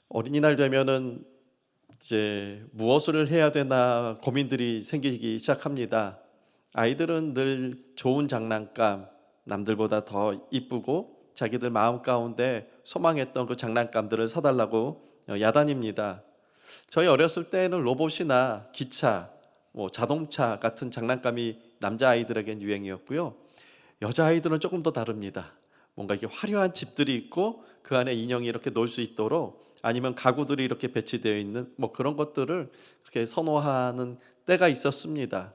어린이날 되면은 이제 무엇을 해야 되나 고민들이 생기기 시작합니다. 아이들은 늘 좋은 장난감, 남들보다 더 이쁘고 자기들 마음 가운데 소망했던 그 장난감들을 사달라고 야단입니다. 저희 어렸을 때는 로봇이나 기차, 자동차 같은 장난감이 남자아이들에겐 유행이었고요. 여자아이들은 조금 더 다릅니다. 뭔가 이렇게 화려한 집들이 있고 그 안에 인형이 이렇게 놀 수 있도록, 아니면 가구들이 이렇게 배치되어 있는 그런 것들을 그렇게 선호하는 때가 있었습니다.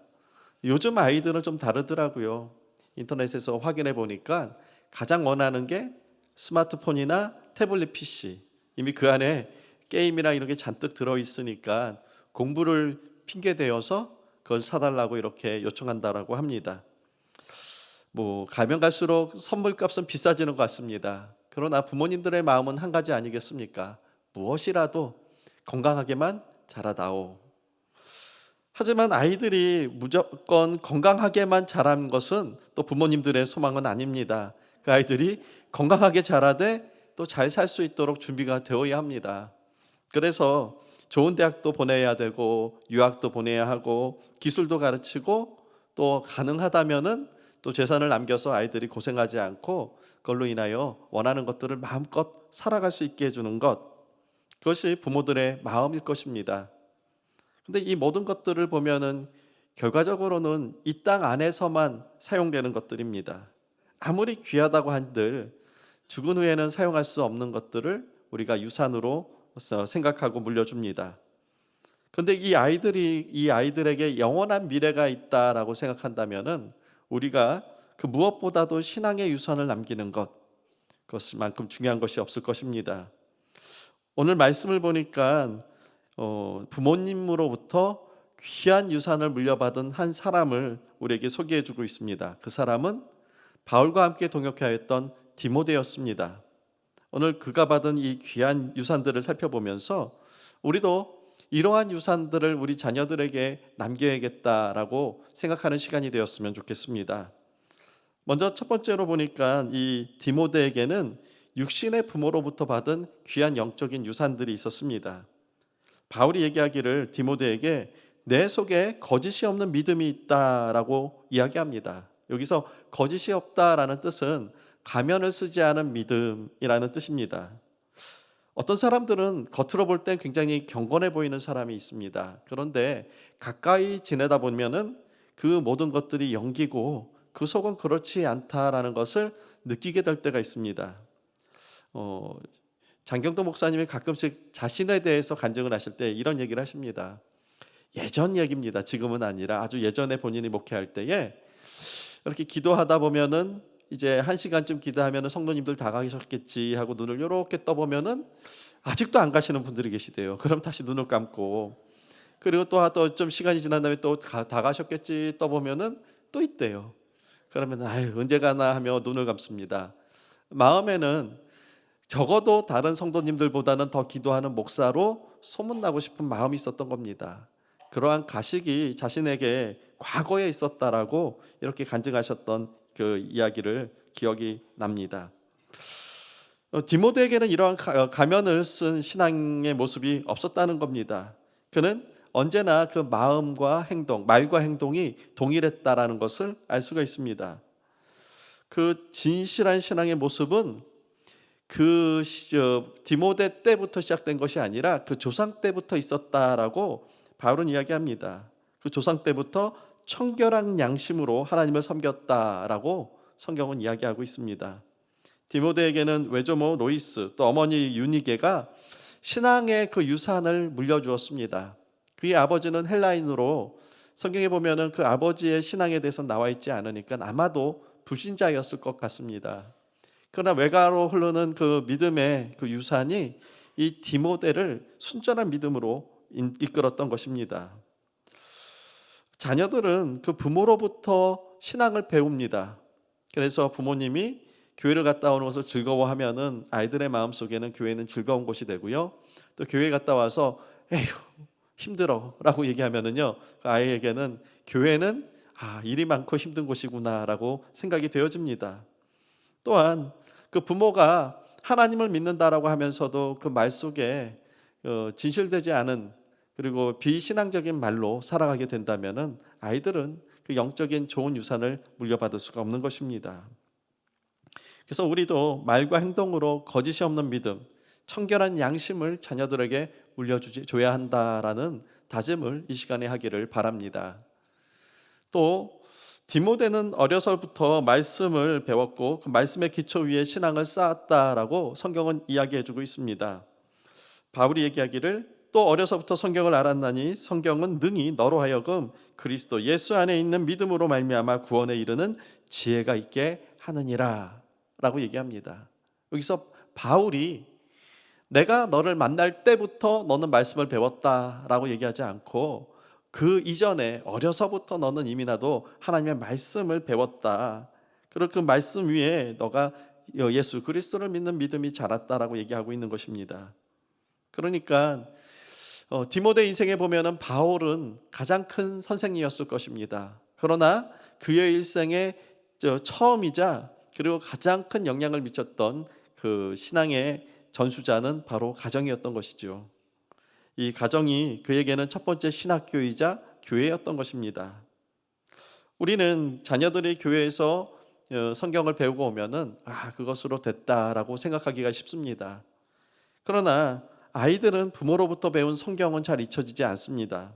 요즘 아이들은 좀 다르더라고요. 인터넷에서 확인해 보니까 가장 원하는 게 스마트폰이나 태블릿 PC. 이미 그 안에 게임이나 이런 게 잔뜩 들어 있으니까 공부를 핑계 대어서 그걸 사달라고 이렇게 요청한다라고 합니다. 가면 갈수록 선물값은 비싸지는 것 같습니다. 그러나 부모님들의 마음은 한 가지 아니겠습니까? 무엇이라도 건강하게만 자라다오. 하지만 아이들이 무조건 건강하게만 자란 것은 또 부모님들의 소망은 아닙니다. 그 아이들이 건강하게 자라되 또 잘 살 수 있도록 준비가 되어야 합니다. 그래서 좋은 대학도 보내야 되고 유학도 보내야 하고 기술도 가르치고, 또 가능하다면은 또 재산을 남겨서 아이들이 고생하지 않고 그걸로 인하여 원하는 것들을 마음껏 살아갈 수 있게 해주는 것, 그것이 부모들의 마음일 것입니다. 근데 이 모든 것들을 보면은 결과적으로는 이 땅 안에서만 사용되는 것들입니다. 아무리 귀하다고 한들 죽은 후에는 사용할 수 없는 것들을 우리가 유산으로 생각하고 물려줍니다. 그런데 이 아이들에게 영원한 미래가 있다라고 생각한다면은 우리가 그 무엇보다도 신앙의 유산을 남기는 것, 그것만큼 중요한 것이 없을 것입니다. 오늘 말씀을 보니까 부모님으로부터 귀한 유산을 물려받은 한 사람을 우리에게 소개해주고 있습니다. 그 사람은 바울과 함께 동역하였던 디모데였습니다. 오늘 그가 받은 이 귀한 유산들을 살펴보면서 우리도 이러한 유산들을 우리 자녀들에게 남겨야겠다라고 생각하는 시간이 되었으면 좋겠습니다. 먼저 첫 번째로 보니까 이 디모데에게는 육신의 부모로부터 받은 귀한 영적인 유산들이 있었습니다. 바울이 얘기하기를 디모데에게 내 속에 거짓이 없는 믿음이 있다라고 이야기합니다. 여기서 거짓이 없다라는 뜻은 가면을 쓰지 않은 믿음이라는 뜻입니다. 어떤 사람들은 겉으로 볼 땐 굉장히 경건해 보이는 사람이 있습니다. 그런데 가까이 지내다 보면은 그 모든 것들이 연기고 그 속은 그렇지 않다라는 것을 느끼게 될 때가 있습니다. 어, 장경도 목사님이 가끔씩 자신에 대해서 간증을 하실 때 이런 얘기를 하십니다. 예전 얘기입니다. 지금은 아니라 아주 예전에 본인이 목회할 때에 이렇게 기도하다 보면은 이제 1시간쯤 기도하면은 성도님들 다 가셨겠지 하고 눈을 이렇게 떠보면은 아직도 안 가시는 분들이 계시대요. 그럼 다시 눈을 감고, 그리고 또 좀 시간이 지난 다음에 또 다 가셨겠지 떠보면은 또 있대요. 그러면 아유 언제 가나 하며 눈을 감습니다. 마음에는 적어도 다른 성도님들보다는 더 기도하는 목사로 소문나고 싶은 마음이 있었던 겁니다. 그러한 가식이 자신에게 과거에 있었다라고 이렇게 간증하셨던 그 이야기를 기억이 납니다. 디모데에게는 이러한 가면을 쓴 신앙의 모습이 없었다는 겁니다. 그는 언제나 그 마음과 행동, 말과 행동이 동일했다라는 것을 알 수가 있습니다. 그 진실한 신앙의 모습은 디모데 때부터 시작된 것이 아니라 그 조상 때부터 있었다라고 바울은 이야기합니다. 그 조상 때부터 청결한 양심으로 하나님을 섬겼다라고 성경은 이야기하고 있습니다. 디모데에게는 외조모 로이스, 또 어머니 유니게가 신앙의 그 유산을 물려주었습니다. 그의 아버지는 헬라인으로 성경에 보면은 그 아버지의 신앙에 대해서 나와 있지 않으니까 아마도 불신자였을 것 같습니다. 그러나 외가로 흐르는 그 믿음의 그 유산이 이 디모데를 순전한 믿음으로 이끌었던 것입니다. 자녀들은 그 부모로부터 신앙을 배웁니다. 그래서 부모님이 교회를 갔다 오는 것을 즐거워하면은 아이들의 마음속에는 교회는 즐거운 곳이 되고요. 또 교회 갔다 와서 에휴 힘들어라고 얘기하면은요, 그 아이에게는 교회는 일이 많고 힘든 곳이구나라고 생각이 되어집니다. 또한 그 부모가 하나님을 믿는다라고 하면서도 그 말 속에 진실되지 않은 그리고 비신앙적인 말로 살아가게 된다면은 아이들은 그 영적인 좋은 유산을 물려받을 수가 없는 것입니다. 그래서 우리도 말과 행동으로 거짓이 없는 믿음, 청결한 양심을 자녀들에게 물려줘야 한다라는 다짐을 이 시간에 하기를 바랍니다. 또 디모데는 어려서부터 말씀을 배웠고 그 말씀의 기초 위에 신앙을 쌓았다라고 성경은 이야기해주고 있습니다. 바울이 얘기하기를 또 어려서부터 성경을 알았나니 성경은 능히 너로 하여금 그리스도 예수 안에 있는 믿음으로 말미암아 구원에 이르는 지혜가 있게 하느니라 라고 얘기합니다. 여기서 바울이 내가 너를 만날 때부터 너는 말씀을 배웠다라고 얘기하지 않고 그 이전에 어려서부터 너는 이미 나도 하나님의 말씀을 배웠다. 그리고 그 말씀 위에 너가 예수 그리스도를 믿는 믿음이 자랐다라고 얘기하고 있는 것입니다. 그러니까 디모데 인생에 보면은 바울은 가장 큰 선생님이었을 것입니다. 그러나 그의 일생의 처음이자 그리고 가장 큰 영향을 미쳤던 그 신앙의 전수자는 바로 가정이었던 것이죠. 이 가정이 그에게는 첫 번째 신학교이자 교회였던 것입니다. 우리는 자녀들이 교회에서 성경을 배우고 오면은 그것으로 됐다라고 생각하기가 쉽습니다. 그러나 아이들은 부모로부터 배운 성경은 잘 잊혀지지 않습니다.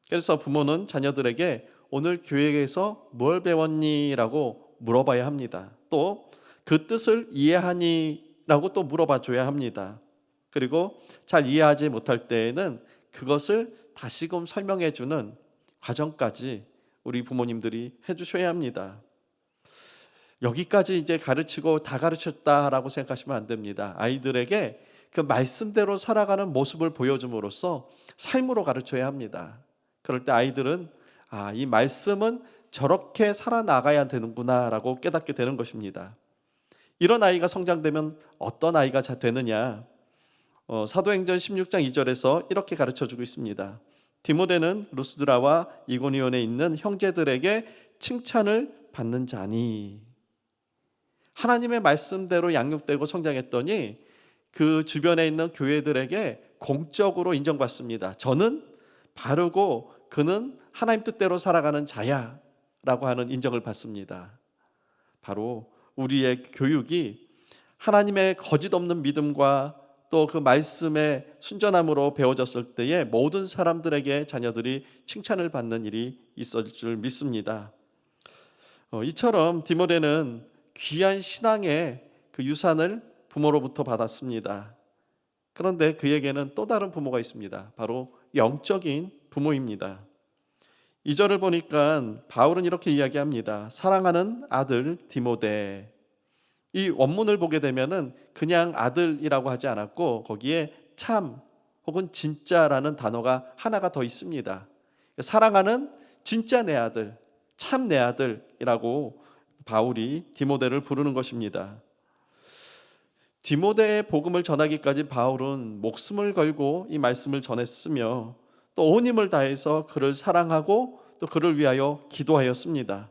그래서 부모는 자녀들에게 오늘 교회에서 뭘 배웠니? 라고 물어봐야 합니다. 또 그 뜻을 이해하니? 라고 또 물어봐 줘야 합니다. 그리고 잘 이해하지 못할 때에는 그것을 다시금 설명해 주는 과정까지 우리 부모님들이 해주셔야 합니다. 여기까지 이제 가르치고 다 가르쳤다라고 생각하시면 안 됩니다. 아이들에게 그 말씀대로 살아가는 모습을 보여줌으로써 삶으로 가르쳐야 합니다. 그럴 때 아이들은 이 말씀은 저렇게 살아나가야 되는구나라고 깨닫게 되는 것입니다. 이런 아이가 성장되면 어떤 아이가 되느냐? 사도행전 16장 2절에서 이렇게 가르쳐주고 있습니다. 디모데는 루스드라와 이고니온에 있는 형제들에게 칭찬을 받는 자니. 하나님의 말씀대로 양육되고 성장했더니 그 주변에 있는 교회들에게 공적으로 인정받습니다. 저는 바르고 그는 하나님 뜻대로 살아가는 자야 라고 하는 인정을 받습니다. 바로 우리의 교육이 하나님의 거짓 없는 믿음과 또 그 말씀의 순전함으로 배워졌을 때에 모든 사람들에게 자녀들이 칭찬을 받는 일이 있을 줄 믿습니다. 이처럼 디모데는 귀한 신앙의 그 유산을 부모로부터 받았습니다. 그런데 그에게는 또 다른 부모가 있습니다. 바로 영적인 부모입니다. 2절을 보니까 바울은 이렇게 이야기합니다. 사랑하는 아들 디모데. 이 원문을 보게 되면은 그냥 아들이라고 하지 않았고 거기에 참 혹은 진짜라는 단어가 하나가 더 있습니다. 사랑하는 진짜 내 아들, 참 내 아들이라고 바울이 디모데를 부르는 것입니다. 디모데의 복음을 전하기까지 바울은 목숨을 걸고 이 말씀을 전했으며 또 온 힘을 다해서 그를 사랑하고 또 그를 위하여 기도하였습니다.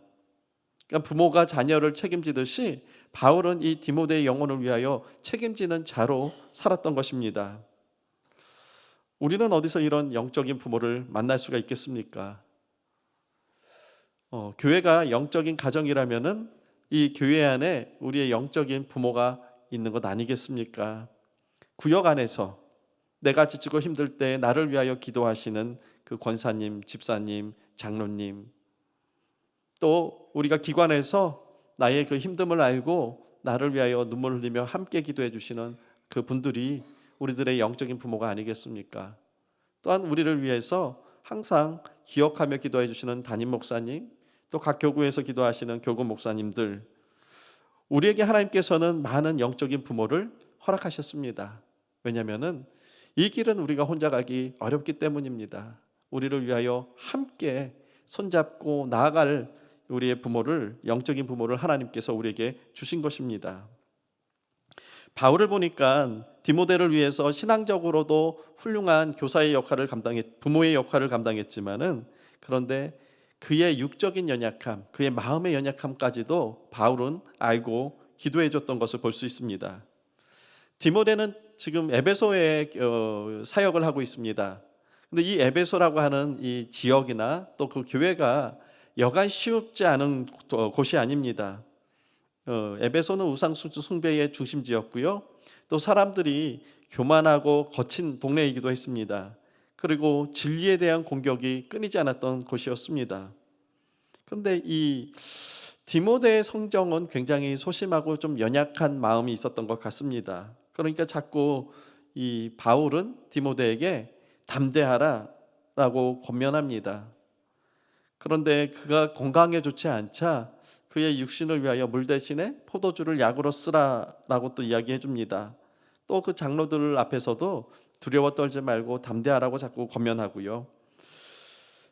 그러니까 부모가 자녀를 책임지듯이 바울은 이 디모데의 영혼을 위하여 책임지는 자로 살았던 것입니다. 우리는 어디서 이런 영적인 부모를 만날 수가 있겠습니까? 교회가 영적인 가정이라면은 이 교회 안에 우리의 영적인 부모가 있는 것 아니겠습니까? 구역 안에서 내가 지치고 힘들 때 나를 위하여 기도하시는 그 권사님, 집사님, 장로님, 또 우리가 기관에서 나의 그 힘듦을 알고 나를 위하여 눈물을 흘리며 함께 기도해 주시는 그 분들이 우리들의 영적인 부모가 아니겠습니까? 또한 우리를 위해서 항상 기억하며 기도해 주시는 담임 목사님, 또 각 교구에서 기도하시는 교구 목사님들, 우리에게 하나님께서는 많은 영적인 부모를 허락하셨습니다. 왜냐하면은 이 길은 우리가 혼자 가기 어렵기 때문입니다. 우리를 위하여 함께 손잡고 나아갈 우리의 부모를, 영적인 부모를 하나님께서 우리에게 주신 것입니다. 바울을 보니까 디모데를 위해서 신앙적으로도 훌륭한 교사의 역할을 부모의 역할을 감당했지만은 그런데 그의 육적인 연약함, 그의 마음의 연약함까지도 바울은 알고 기도해 줬던 것을 볼 수 있습니다. 디모데는 지금 에베소에 사역을 하고 있습니다. 근데 이 에베소라고 하는 이 지역이나 또 그 교회가 여간 쉽지 않은 곳이 아닙니다. 에베소는 우상 숭배의 중심지였고요. 또 사람들이 교만하고 거친 동네이기도 했습니다. 그리고 진리에 대한 공격이 끊이지 않았던 곳이었습니다. 그런데 이 디모데의 성정은 굉장히 소심하고 좀 연약한 마음이 있었던 것 같습니다. 그러니까 자꾸 이 바울은 디모데에게 담대하라라고 권면합니다. 그런데 그가 건강에 좋지 않자 그의 육신을 위하여 물 대신에 포도주를 약으로 쓰라라고 또 이야기해 줍니다. 또 그 장로들 앞에서도 두려워 떨지 말고 담대하라고 자꾸 권면하고요.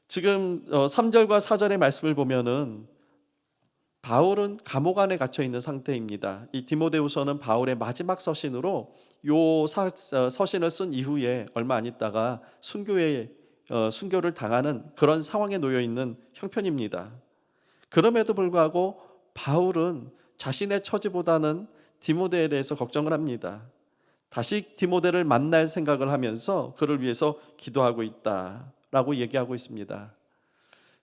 지금 3절과 4절의 말씀을 보면은 바울은 감옥 안에 갇혀 있는 상태입니다. 이 디모데후서는 바울의 마지막 서신으로 서신을 쓴 이후에 얼마 안 있다가 순교를 당하는 그런 상황에 놓여 있는 형편입니다. 그럼에도 불구하고 바울은 자신의 처지보다는 디모데에 대해서 걱정을 합니다. 다시 디모데를 만날 생각을 하면서 그를 위해서 기도하고 있다라고 얘기하고 있습니다.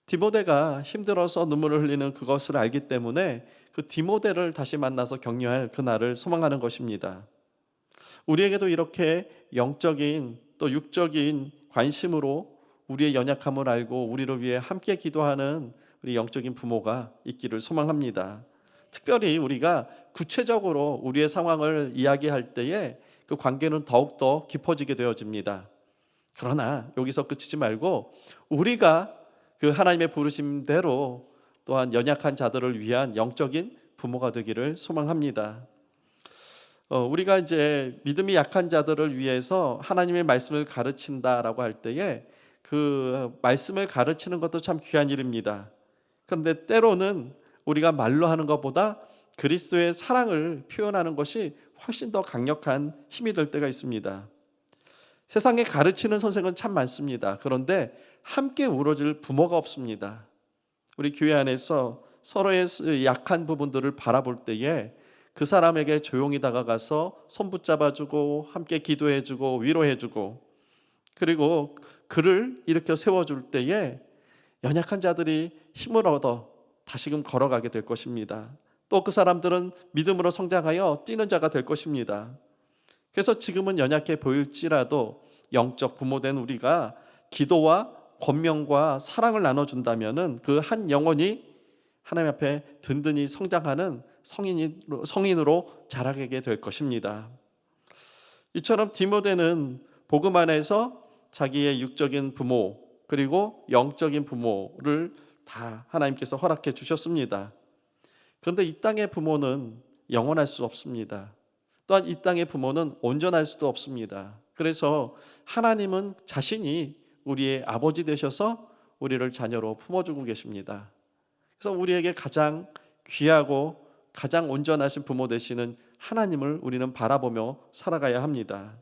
디모데가 힘들어서 눈물을 흘리는 그것을 알기 때문에 그 디모데를 다시 만나서 격려할 그날을 소망하는 것입니다. 우리에게도 이렇게 영적인 또 육적인 관심으로 우리의 연약함을 알고 우리를 위해 함께 기도하는 우리 영적인 부모가 있기를 소망합니다. 특별히 우리가 구체적으로 우리의 상황을 이야기할 때에 그 관계는 더욱더 깊어지게 되어집니다. 그러나 여기서 그치지 말고 우리가 그 하나님의 부르심대로 또한 연약한 자들을 위한 영적인 부모가 되기를 소망합니다. 우리가 이제 믿음이 약한 자들을 위해서 하나님의 말씀을 가르친다라고 할 때에 그 말씀을 가르치는 것도 참 귀한 일입니다. 그런데 때로는 우리가 말로 하는 것보다 그리스도의 사랑을 표현하는 것이 훨씬 더 강력한 힘이 될 때가 있습니다. 세상에 가르치는 선생은 참 많습니다. 그런데 함께 울어줄 부모가 없습니다. 우리 교회 안에서 서로의 약한 부분들을 바라볼 때에 그 사람에게 조용히 다가가서 손 붙잡아주고 함께 기도해주고 위로해주고 그리고 그를 일으켜 세워줄 때에 연약한 자들이 힘을 얻어 다시금 걸어가게 될 것입니다. 또 그 사람들은 믿음으로 성장하여 뛰는 자가 될 것입니다. 그래서 지금은 연약해 보일지라도 영적 부모된 우리가 기도와 권면과 사랑을 나눠준다면 그 한 영혼이 하나님 앞에 든든히 성장하는 성인으로 자라게 될 것입니다. 이처럼 디모데는 복음 안에서 자기의 육적인 부모 그리고 영적인 부모를 다 하나님께서 허락해 주셨습니다. 그런데 이 땅의 부모는 영원할 수 없습니다. 또한 이 땅의 부모는 온전할 수도 없습니다. 그래서 하나님은 자신이 우리의 아버지 되셔서 우리를 자녀로 품어주고 계십니다. 그래서 우리에게 가장 귀하고 가장 온전하신 부모 되시는 하나님을 우리는 바라보며 살아가야 합니다.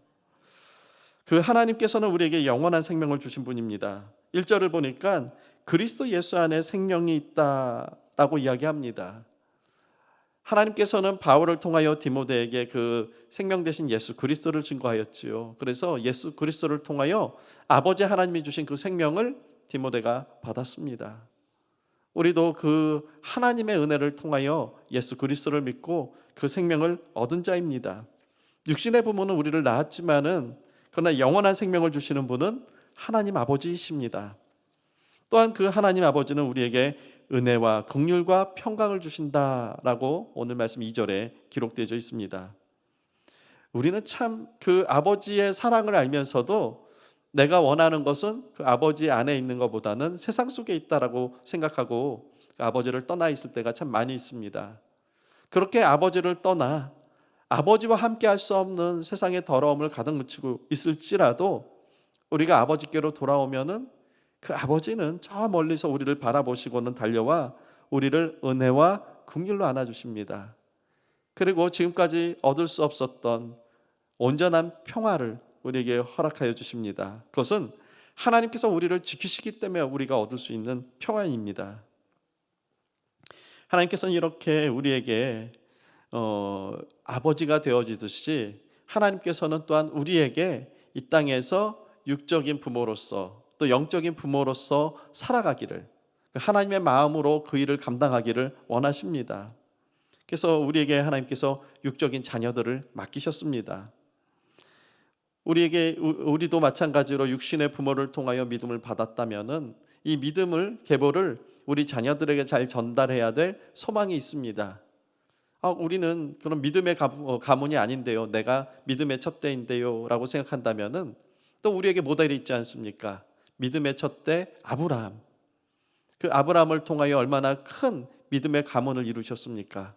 그 하나님께서는 우리에게 영원한 생명을 주신 분입니다. 1절을 보니까 그리스도 예수 안에 생명이 있다라고 이야기합니다. 하나님께서는 바울을 통하여 디모데에게 그 생명 되신 예수 그리스도를 증거하였지요. 그래서 예수 그리스도를 통하여 아버지 하나님이 주신 그 생명을 디모데가 받았습니다. 우리도 그 하나님의 은혜를 통하여 예수 그리스도를 믿고 그 생명을 얻은 자입니다. 육신의 부모는 우리를 낳았지만은 그러나 영원한 생명을 주시는 분은 하나님 아버지이십니다. 또한 그 하나님 아버지는 우리에게 은혜와 긍휼과 평강을 주신다라고 오늘 말씀 2절에 기록되어 있습니다. 우리는 참 그 아버지의 사랑을 알면서도 내가 원하는 것은 그 아버지 안에 있는 것보다는 세상 속에 있다라고 생각하고 그 아버지를 떠나 있을 때가 참 많이 있습니다. 그렇게 아버지를 떠나 아버지와 함께 할 수 없는 세상의 더러움을 가득 묻히고 있을지라도 우리가 아버지께로 돌아오면은 그 아버지는 저 멀리서 우리를 바라보시고는 달려와 우리를 은혜와 긍휼로 안아주십니다. 그리고 지금까지 얻을 수 없었던 온전한 평화를 우리에게 허락하여 주십니다. 그것은 하나님께서 우리를 지키시기 때문에 우리가 얻을 수 있는 평안입니다. 하나님께서는 이렇게 우리에게 아버지가 되어지듯이 하나님께서는 또한 우리에게 이 땅에서 육적인 부모로서 또 영적인 부모로서 살아가기를, 하나님의 마음으로 그 일을 감당하기를 원하십니다. 그래서 우리에게 하나님께서 육적인 자녀들을 맡기셨습니다. 우리도 마찬가지로 육신의 부모를 통하여 믿음을 받았다면은 이 믿음을 계보를 우리 자녀들에게 잘 전달해야 될 소망이 있습니다. 우리는 그런 믿음의 가문이 아닌데요, 내가 믿음의 첫대인데요 라고 생각한다면은 또 우리에게 모델이 있지 않습니까? 믿음의 첫대 아브라함. 그 아브라함을 통하여 얼마나 큰 믿음의 가문을 이루셨습니까?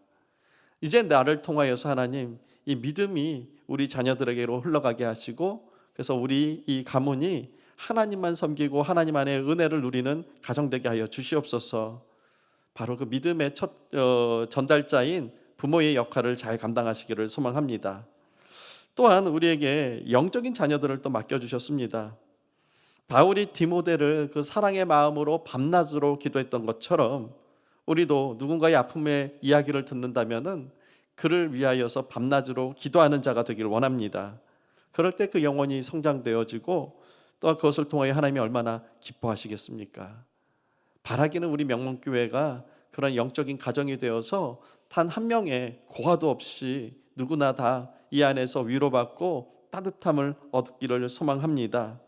이제 나를 통하여서 하나님 이 믿음이 우리 자녀들에게로 흘러가게 하시고, 그래서 우리 이 가문이 하나님만 섬기고 하나님 안에 은혜를 누리는 가정 되게 하여 주시옵소서. 바로 그 믿음의 전달자인 부모의 역할을 잘 감당하시기를 소망합니다. 또한 우리에게 영적인 자녀들을 또 맡겨주셨습니다. 바울이 디모데를 그 사랑의 마음으로 밤낮으로 기도했던 것처럼 우리도 누군가의 아픔의 이야기를 듣는다면은 그를 위하여서 밤낮으로 기도하는 자가 되기를 원합니다. 그럴 때 그 영혼이 성장되어지고 또 그것을 통하여 하나님이 얼마나 기뻐하시겠습니까? 바라기는 우리 명문교회가 그런 영적인 가정이 되어서 단 한 명의 고화도 없이 누구나 다 이 안에서 위로받고 따뜻함을 얻기를 소망합니다.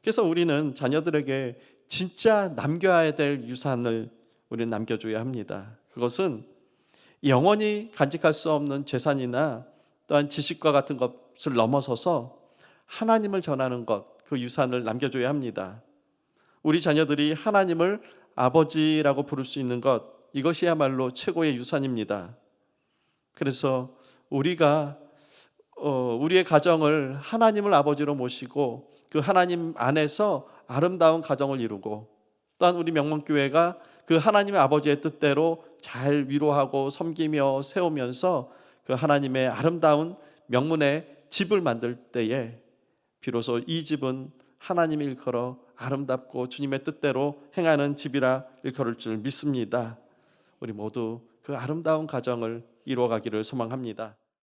그래서 우리는 자녀들에게 진짜 남겨야 될 유산을 우리는 남겨줘야 합니다. 그것은 영원히 간직할 수 없는 재산이나 또한 지식과 같은 것을 넘어서서 하나님을 전하는 것, 그 유산을 남겨줘야 합니다. 우리 자녀들이 하나님을 아버지라고 부를 수 있는 것, 이것이야말로 최고의 유산입니다. 그래서 우리가 우리의 가정을 하나님을 아버지로 모시고 그 하나님 안에서 아름다운 가정을 이루고, 또한 우리 명문교회가 그 하나님의 아버지의 뜻대로 잘 위로하고 섬기며 세우면서 그 하나님의 아름다운 명문의 집을 만들 때에 비로소 이 집은 하나님의 일컬어 아름답고 주님의 뜻대로 행하는 집이라 일컬을 줄 믿습니다. 우리 모두 그 아름다운 가정을 이루어가기를 소망합니다.